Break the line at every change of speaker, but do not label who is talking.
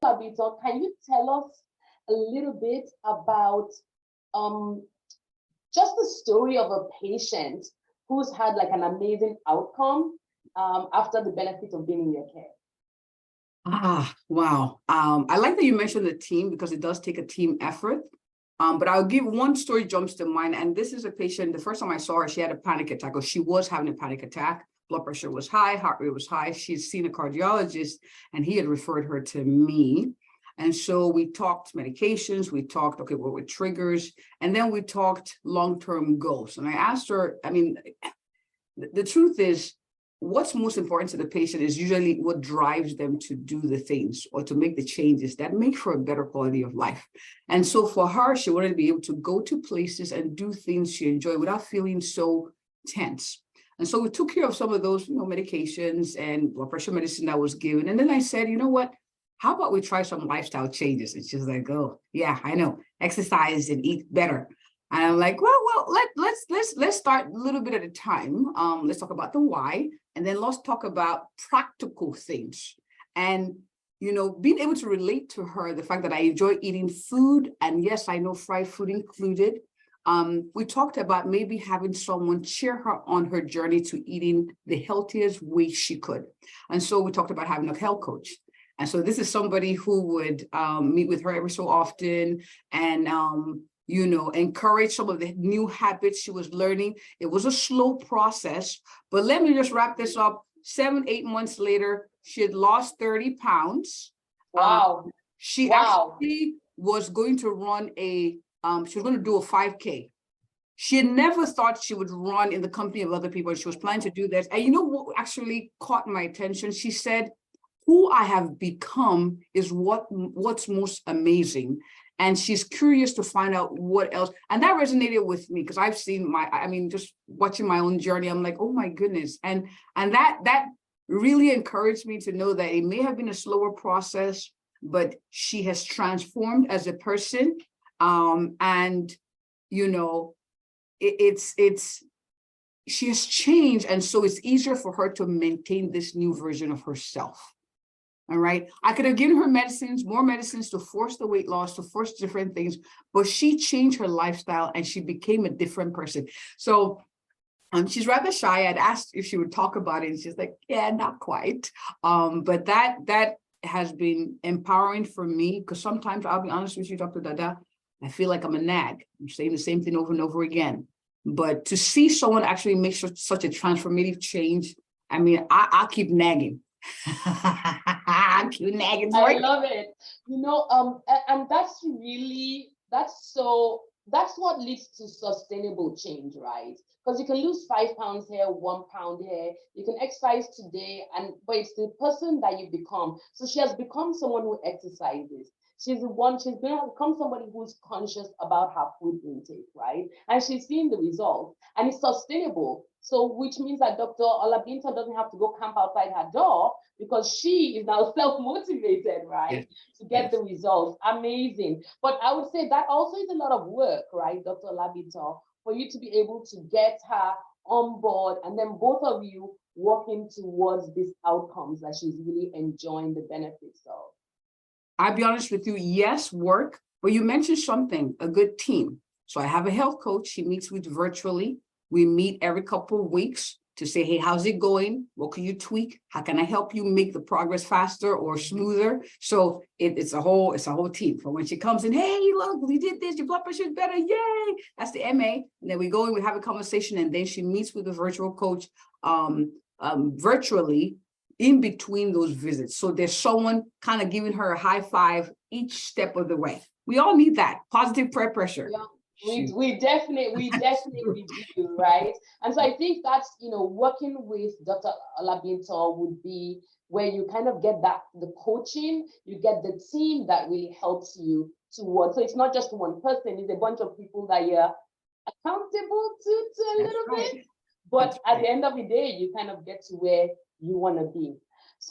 Olabintan, can you tell us a little bit about just the story of a patient who's had like an amazing outcome after the benefit of being in your care?
Wow. I like that you mentioned the team because it does take a team effort. But I'll give one story jumps to mind. And this is a patient, the first time I saw her, she had a panic attack, or she was having a panic attack. Blood pressure was high, heart rate was high. She's seen a cardiologist and he had referred her to me. And so we talked medications, we talked, okay, what were triggers? And then we talked long-term goals. And I asked her, I mean, the truth is, what's most important to the patient is usually what drives them to do the things or to make the changes that make for a better quality of life. And so for her, she wanted to be able to go to places and do things she enjoyed without feeling so tense. And so we took care of some of those, medications and blood pressure medicine that was given. And then I said, you know what? How about we try some lifestyle changes? And she's like, oh, yeah, I know. Exercise and eat better. And I'm like, well, let's start a little bit at a time. Let's talk about the why, and then let's talk about practical things. And being able to relate to her the fact that I enjoy eating food, and yes, I know fried food included. We talked about maybe having someone cheer her on her journey to eating the healthiest way she could. And so we talked about having a health coach. And so this is somebody who would meet with her every so often and encourage some of the new habits she was learning. It was a slow process, but let me just wrap this up. 7-8 months later, she had lost 30 pounds.
Wow.
She actually was going to run she was going to do a 5K. She had never thought she would run in the company of other people. She was planning to do that. And you know what actually caught my attention? She said, who I have become is what's most amazing. And she's curious to find out what else. And that resonated with me because I've seen just watching my own journey, I'm like, oh my goodness. And that really encouraged me to know that it may have been a slower process, but she has transformed as a person. She has changed. And so it's easier for her to maintain this new version of herself. All right. I could have given her more medicines to force the weight loss, to force different things, but she changed her lifestyle and she became a different person. So she's rather shy. I'd asked if she would talk about it, and she's like, yeah, not quite. But that has been empowering for me because sometimes I'll be honest with you, Dr. Dada, I feel like I'm a nag. I'm saying the same thing over and over again. But to see someone actually make such a transformative change, I'll keep nagging.
I love it. And that's what leads to sustainable change, right? Because you can lose 5 pounds here, 1 pound here. You can exercise today, but it's the person that you become. So she has become someone who exercises. She's become somebody who's conscious about her food intake, right? And she's seeing the results, and it's sustainable. So, which means that Dr. Olabintan doesn't have to go camp outside her door because she is now self-motivated, right? To get the results. Amazing. But I would say that also is a lot of work, right, Dr. Olabintan, for you to be able to get her on board and then both of you working towards these outcomes that she's really enjoying the benefits of.
I'll be honest with you, yes, work, but you mentioned something, a good team. So I have a health coach. She meets with virtually. We meet every couple of weeks to say, hey, how's it going? What can you tweak? How can I help you make the progress faster or smoother? So it's a whole team. For when she comes in, hey, look, we did this, your blood pressure is better, yay! That's the MA. And then we go and we have a conversation, and then she meets with the virtual coach virtually in between those visits. So there's someone kind of giving her a high five each step of the way. We all need that positive peer pressure.
Yeah. We definitely do, right? And so I think that's, working with Dr. Olabintan would be where you kind of get the coaching, you get the team that really helps you to work. So it's not just one person, it's a bunch of people that you're accountable to a little bit. But at the end of the day, you kind of get to where you want to be.